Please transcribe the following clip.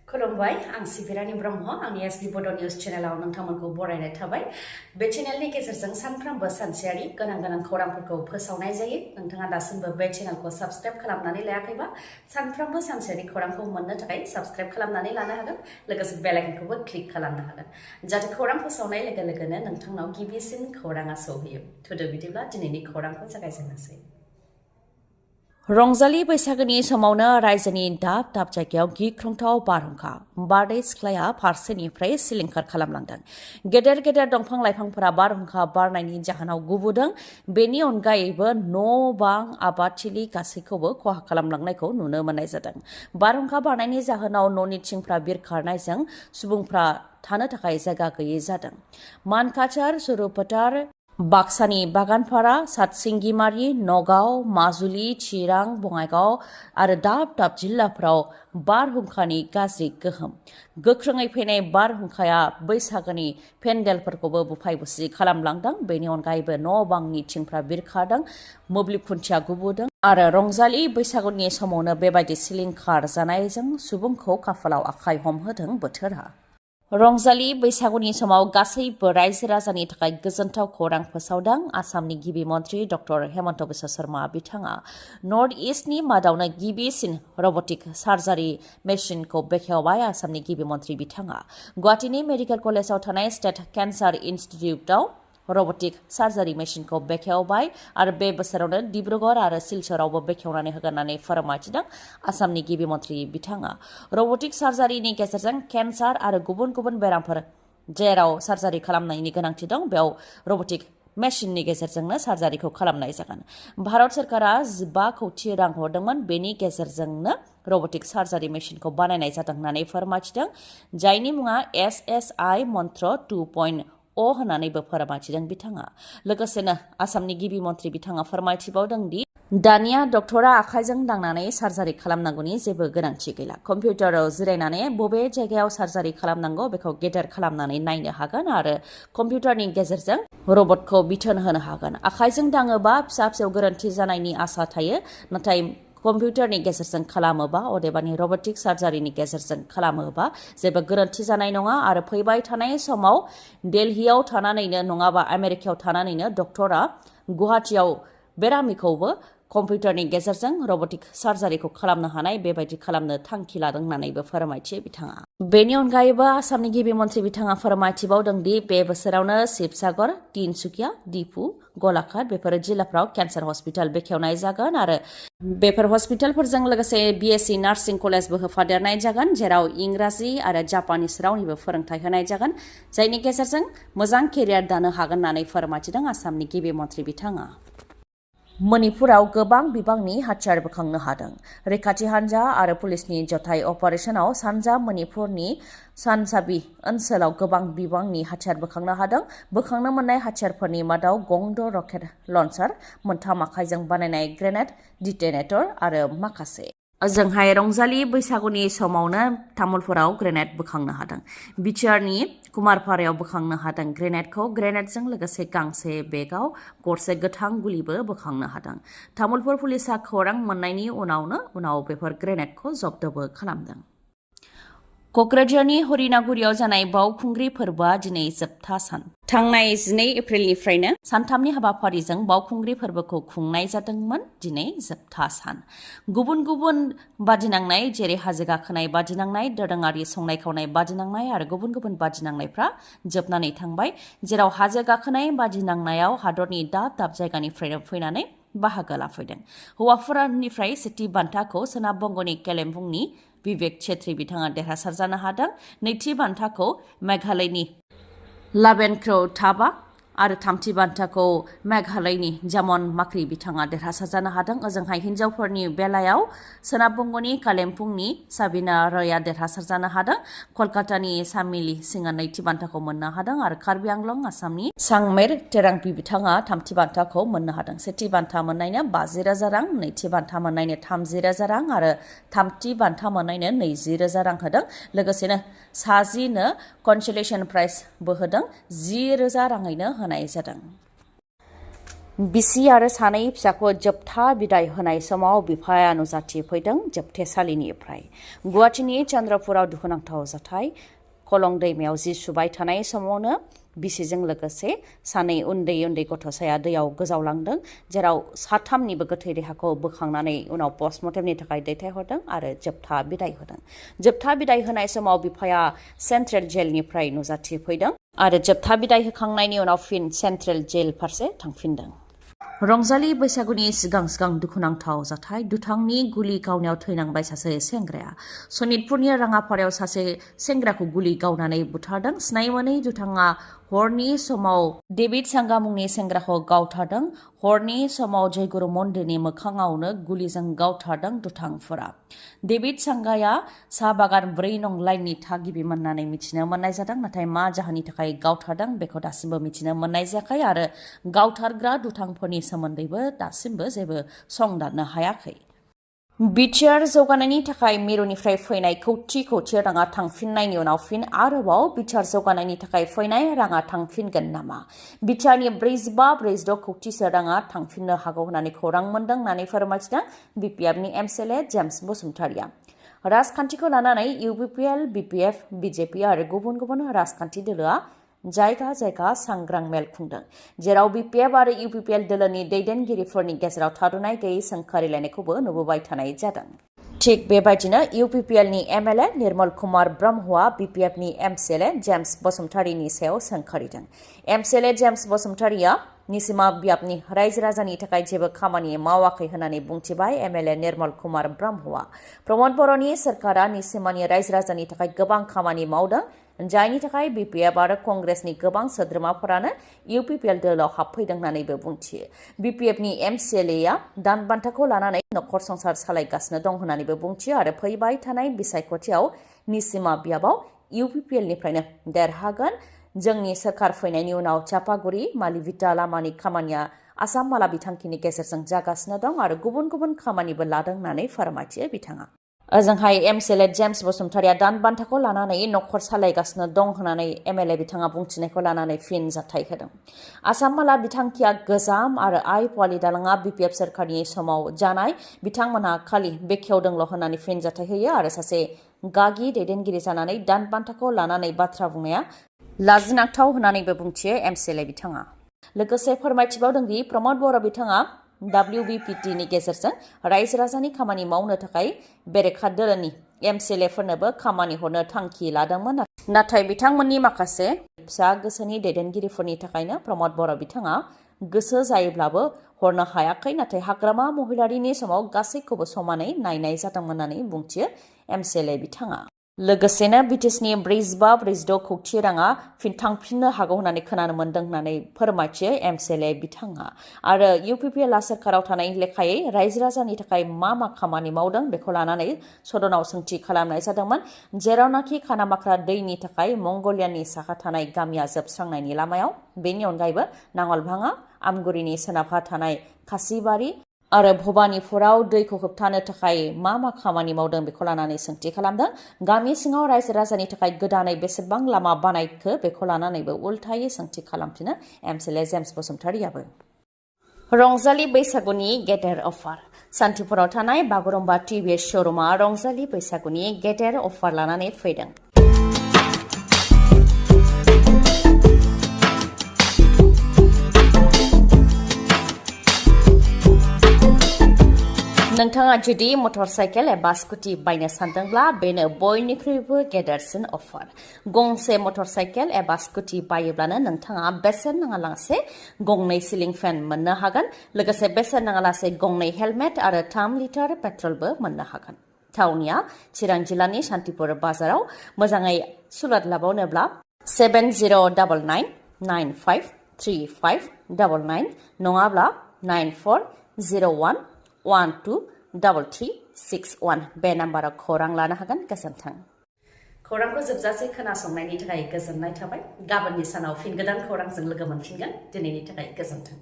खुलुमबाय आं सिबि रानि ब्रह्म आंनि एसबि बड' निउज चेनेलाव नोंथांमोनखौ बरायनाय थाबाय बे चेनेलनि गेजेरजों सानफ्रोमबो सानसेयारि गोनां खौरांफोरखौ फोसावनाय जायो नोंथाङा दासिमबो बे चेनेलखौ साबस्क्राइब खालामनानै लायाखैबा सानफ्रोमबो सानसेयारि खौरांखौ मोननो थाखाय साबस्क्राइब खालामनानै लानो हागोन लोगोसे बेल आइकनखौबो क्लिक खालामनो हागोन जाहाथे खौरां फोसावनाय लोगो लोगोनो नोंथांनाव गिबिसिन खौराङा सौहैयो थुदो बिदिब्ला दिनैनि खौरांखौ जागायजेननोसै रंजालि बैसागोनि समावनो रायजोनि दाब दाब जायगायाव गिख्रंथाव बारहुंखा बारदै सिख्लाया फारसेनिफ्राय सिलिंखार खालामलांदों गेदेर गेदेर दंफां लाइफांफोरा बारहुंखा बारनायनि जाहोनाव गुबुदों बेनि अनगायैबो न' बां आबादथिलि गासैखौबो खहा खालामलांनायखौ नुनो मोननाय जादों बारहुंखा बारनायनि जाहोनाव न'नि थिंफ्रा बिरखारनायजों सुबुंफ्रा थानो थाखाय जायगा गैयै जादों मानकाचार सुरुपटार बाक्सानि बागानपारा सातसिंगिमारि नगाव माजुलि चिरां बङाइगाव आरो दाब दाब जिल्लाफोराव बारहुंखानि गाज्रि गोहोम गोख्रोङै फैनाय बारहुंखाया बैसागोनि पेन्डेलफोरखौबो बुफाय बुसि खालामलांदों बेनि अनगायैबो न' बांनि थिंफ्रा बिरखारदों मोब्लिब खुन्थिया गुबुदों आरो रंजालि बैसागुनि समावनो बेबायदि सिलिंखार जानायजों सुबुंखौ खाफालाव आखाइ हमहोदों बोथोरा रंजालि बैसागुनि समाव गासैबो रायजो राजानि थाखाय गोजोनथाव खौरां फोसावदों आसामनि गिबि मन्त्रि डक्टर हेमन्त बिश्व शर्मा बिथाङा नर्थ इस्टनि मादावनो गिबिसिन रबटिक सार्जारि मेसिनखौ बेखेवबाय आसामनि गिबि मन्त्रि बिथाङा गुवाहाटीनि मेडिकेल कलेजाव थानाय स्टेट केन्सार इन्स्टिट्युटआव रबटिक सार्जारि मेसिनखौ बेखेवबाय आरो बे बोसोरावनो डिब्रुगड़ आरो सिलचरावबो बेखेवनानै होगोन होननानै फोरमायथिदों आसामनि गिबि मन्त्रि बिथाङा रबटिक सार्जारिनि गेजेरजों केन्सार आरो गुबुन गुबुन बेरामफोर जेराव सार्जारि खालामनायनि गोनांथि दं बेयाव रबटिक मेसिननि गेजेरजोंनो सार्जारिखौ खालामनाय जागोन भारत सरकारा 15 कौटि रां हरदोंमोन बेनि गेजेरजोंनो रबटिक सार्जारि मेसिनखौ बानायनाय जादों होननानै फोरमायथिदों जायनि मुङा SSI मन्त्र 2.0 होननानैबो फोरमायथिदों बिथाङा लोगोसेनो आसामनि गिबि मन्त्रि बिथाङा फोरमायथिबावदों दि दानिया डक्टरा आखाइजों दांनानै सार्जारि खालामनांगौनि जेबो गोनांथि गैला कम्पिउटाराव जिरायनानै बबे जायगायाव सार्जारि खालामनांगौ बेखौ गेदेर खालामनानै नायनो हागोन आरो कम्पिउटारनि गेजेरजों रबटखौ बिथोन होनो हागोन आखाइजों दाङोबा फिसा फिसौ गोरोन्थि जानायनि आसा थायो नाथाय कम्पिउटारनि गेजेरजों खालामोबा अदेबानि रबटिक सार्जारिनि गेजेरजों खालामोबा जेबो गोरोन्थि जानाय नङा आरो फैबाय थानाय समाव दिल्लीयाव थानानैनो नङाबा आमेरिकायाव थानानैनो डक्टरा गुवाहाटीयाव बेरामिखौबो कम्पिउटारनि गेजेरजों रबटिक सार्जारिखौ खालामनो हानाय बेबायदि खालामनो थांखि लादों होननानैबो फोरमायथियो बिथाङा बेनि अनगायैबो आसामनि गिबि मन्त्रि बिथाङा फोरमायथिबावदों दि बे बोसोरावनो शिबसागर तिनसुकिया दिफु गलाघाट बेफोर जिल्लाफ्राव केन्सार हस्पिटाल बेखेवनाय जागोन आरो बेफोर हस्पिटालफोरजों लोगोसे BSc नार्सिं कलेजबो होफादेरनाय जागोन जेराव इंराजि आरो जापानिस रावनिबो फोरोंथाय होनाय जागोन जायनि गेजेरजों मोजां केरियार दानो हागोन होननानै फोरमायथिदों आसामनि गिबि मन्त्रि बिथाङा मणिपुराव गोबां बिबांनि हाथियार बोखांनो हादों रैखाथि हान्जा आरो पुलिसनि जथाय अपारेशनाव सानजा मणिपुरनि सानसाबि ओनसोलाव गोबां बिबांनि हाथियार बोखांनो हादों बोखांनो मोननाय हाथियारफोरनि मादाव गंद रकेट लन्चार मोनथाम आखाइजों बानायनाय ग्रेनेड डिटेनेटर आरो माखासे ओजोंहाय रंजालि बैसागुनि समावनो तामुलपुराव ग्रेनेड बोखांनो हादों BTRनि कुमारपारायाव बोखांनो हादों ग्रेनेडखौ ग्रेनेडजों लोगोसे गांसे बेगाव गरसे गोथां गुलिबो बोखांनो हादों तामुलपुर पुलिसा खौरां मोननायनि उनाव बेफोर ग्रेनेडखौ जब्दबो खालामदों क'क्राझारनि हरिनागुरियाव जानाय बावखुंग्रि फोरबोआ दिनै जोबथा सान थांनाय 12 एप्रिलनिफ्रायनो सानथामनि हाबाफारिजों बावखुंग्रि फोरबोखौ खुंनाय जादोंमोन दिनै जोबथा सान गुबुन गुबुन बादिनांनाय जेरै हाजो गाखोनाय बादिनांनाय दोरोङारि संनाय खावनाय बादिनांनाय आरो गुबुन गुबुन बादिनांनायफ्रा जोबनानै थांबाय जेराव हाजो गाखोनाय बादिनांनायाव हादरनि दाब दाब जायगानिफ्रायनो फैनानै बाहागो लाफैदों हौवाफोरनिफ्राय सेथि बान्थाखौ सोनाब बंगनि केलेम्बुंनि विवेक छेत्री बिथाङा देरहासार जानो हादों नैथि बान्थाखौ मेघालयनि लाबेनक्रो थाबा आरो थामथि बान्थाखौ मेघालयनि जामन माख्रि बिथाङा देरहासार जानो हादों ओजोंहाय हिन्जावफोरनि बेलायाव सोनाब बंगनि कालिम्पंनि साबिना रयआ देरहासार जानो हादों कलकातानि सामिलि सिंआ नैथि बान्थाखौ मोननो हादों आरो कार्बि आंलं आसामनि सांमेर तेरांपि बिथाङा थामथि बान्थाखौ मोननो हादों सेथि बान्था मोननायनो 50,000 रां नैथि बान्था मोननायनो 30,000 रां आरो थामथि बान्था मोननायनो 20,000 रां होदों लोगोसेनो साजिनो कनसोलेसन प्राइजबो होदों 10,000 राङैनो होनाय जादों बिसि आरो सानै फिसाखौ जोबथा बिदाय होनाय समाव बिफाया नुजाथिफैदों जोबथेसालिनिफ्राय। गुवाहाटीनि चन्द्रपुराव दुखुनांथाव जाथाय। कलं दैमायाव जि सुबाय थानाय समावनो बिसिजों लोगोसे सानै उन्दै उन्दै गथ'साया दैयाव गोजावलांदों, जेराव साथामनिबो गोथै देहाखौ बोखांनानै उनाव पस्टमर्टेमनि थाखाय दैथायहरदों आरो जोबथा बिदाय होदों। जोबथा बिदाय होनाय समाव बिफाया सेन्ट्रेल जेलनिफ्राय नुजाथिफैदों आरो जोबथा बिदाय होखांनायनि उनाव फिन सेन्ट्रेल जेल फारसे थांफिनदों। रंजालि बैसागुनि सिगां सिगां दुखुनांथाव जाथाय। दुथांनि गुलि गावनायाव थैनांबाय सासे सेंग्राया। सनितपुरनि राङापारायाव सासे सेंग्राखौ गुलि गावनानै बुथारदों। सिनाय मोनै दुथाङा हरनि समाव डेभिड सांगा मुंनि सेंग्राखौ गावथारदों। हरनि समाव जयगुरु मन्दिरनि मोखाङावनो गुलिजों गावथारदों दुथांफोरा। डेभिड सांगाया साहा बागान 4 नं लाइननि थागिबिमोन होननानै मिथिनो मोननाय जादों, नाथाय मा जाहोननि थाखाय गावथारदों बेखौ दासिमबो मिथिनो मोननाय जायाखै आरो गावथारग्रा दुथांफोरनि सोमोन्दैबो दासिमबो जेबो संदाननो हायाखै। BTR जौगानायनि थाखाय मिरुनिफ्राय फैनाय कौटि कौटि राङा थांफिननायनि उनाव फिन आरोबाव BTR जौगानायनि थाखाय फैनाय राङा थांफिनगोन नामा? BTRनि 45-46 कौटिसो राङा थांफिननो हागौ होननानै खौरां मोनदों होननानै फोरमायथिदों BPFनि MCLA जेम्स बसुमतारिया। राजखान्थिखौ लानानै UPPL, BPF, BJP आरो गुबुन गुबुन राजखान्थि दोलोआ जायगा जायगा सांग्रां मेल खुंदों, जेराव BPF आरो UPPL दोलोनि दैदेनगिरिफोरनि गेजेराव थाद'नाय गैयै सोंखारिलायनायखौबो नुबोबाय थानाय जादों। थिग बेबायदिनो UPPLनि MLA निर्मल कुमार ब्रह्मआ BPFनि MCLA जेम्स बसुमतारिनि सायाव सोंखारिदों। MCLA जेम्स बसुमतारिया निसिमा बियाबनि रायजो राजानि थाखाय जेबो खामानि मावाखै होननानै बुंथिबाय MLA निर्मल कुमार ब्रह्मआ। प्रमद बर'नि सोरखारा निसिमानि रायजो राजानि थाखाय गोबां खामानि मावदों, जायनि थाखाय BPF आरो कंग्रेसनि गोबां सोद्रोमाफोरानो UPPL दोलोआव हाबफैदों होननानैबो बुंथियो। BPFनि MCLAया दान बान्थाखौ लानानै नखर संसार सालायगासिनो दं होननानैबो बुंथियो आरो फैबाय थानाय बिसायख'थियाव निसिमा बियाबाव UPPLनिफ्रायनो देरहागोन। जोंनि सोरखार फैनायनि उनाव चापागुरि मालिभिटा लामानि खामानिया आसाम माला बिथांखिनि गेजेरजों जागासिनो दं आरो गुबुन गुबुन खामानिबो लादों होननानै फोरमायथियो बिथाङा। ओजोंहाय MCLA जेम्स बसुमतारिया दान बान्थाखौ लानानै नखर सालायगासिनो दं होननानै MLA बिथाङा बुंथिनायखौ लानानै फिन जाथाय होदों। आसाम माला बिथांखिया गोजाम आरो आइ पवालि दालाङा BPF सोरखारनि समाव जानाय, बिथांमोनहा खालि बेखेवदोंल' होननानै फिन जाथाय होयो आरो सासे गागि दैदेनगिरि जानानै दान बान्थाखौ लानानै बाथ्रा बुंनाया लाजिनांथाव होननानैबो बुंथियो MCLA बिथाङा। लोगोसे फोरमायथिबावदों दि प्रमद बर' बिथाङा WBPTनि गेजेरजों रायजो राजानि खामानि मावनो थाखाय बेरेखा दोलोनि MCLAफोरनोबो खामानि हरनो थांखि लादोंमोन, नाथाय बिथांमोननि माखासे फिसा गोसोनि दैदेनगिरिफोरनि थाखायनो प्रमद बर' बिथाङा गोसो जायोब्लाबो हरनो हायाखै, नाथाय हाग्रामा महिलारिनि समाव गासैखौबो समानै नायनाय जादोंमोन होननानै बुंथियो MCLA बिथाङा। लोगोसेनो BTSनि 45-46 कौटि राङा फिन थांफिननो हागौ होननानै खोनानो मोन्दों होननानै फोरमायथियो MCLA बिथाङा। आरो UPPLआ सोरखाराव थानाय लेखायै रायजो राजानि थाखाय मा मा खामानि मावदों बेखौ लानानै सदनाव सोंथि खालामनाय जादोंमोन, जेरावनाखि खानामाख्रा दैनि थाखाय मंगलियाननि साहा थानाय गामिया जोबस्रांनायनि लामायाव, बेनि अनगायैबो नांगलभाङा, आमगुरिनि सोनाबहा थानाय खासिबारि आरो भबानिपुराव दैखौ होबथानो थाखाय मा मा खामानि मावदों बेखौ लानानै सोंथि खालामदों। गामि सिङाव रायजो राजानि थाखाय गोदानै बेसेबां लामा बानायखो बेखौ लानानैबो उल्थायै सोंथि खालामफिनो MCLA जेम्स बसुमतारियाबो। रंजालि बैसागुनि गेदेर अफार। सान्तिपुराव थानाय बागुरुम्बा TVS श'रुमा रंजालि बैसागुनि गेदेर अफार लानानै फैदों। नोंथाङा जुदि मटर साइकेल एबा स्कुटि बायनो सानदोंब्ला बेनो बयनिख्रुइबो गेदेरसिन अफार। गंसे मटर साइकेल एबा स्कुटि बायोब्लानो नोंथाङा बेसेन नाङालासे गंनै सिलिं फेन मोननो हागोन, लोगोसे बेसेन नाङालासे गंनै हेलमेट आरो 3 लिटार पेट्रलबो मोननो हागोन। थावनिया चिरां जिल्लानि शान्तिपुर बाजाराव। मोजाङै सुलाद लाबावनोब्ला 7099953599 नङाब्ला 9401123361 बे नाम्बाराव खौरां लानो हागोन। गोजोन्थों। खौरांखौ जोबजासे खोनासंनायनि थाखाय गोजोननाय थाबाय। गाबोननि सानाव फिन गोदान खौरांजों लोगो मोनफिनगोन। दिनैनि थाखाय गोजोन्थों।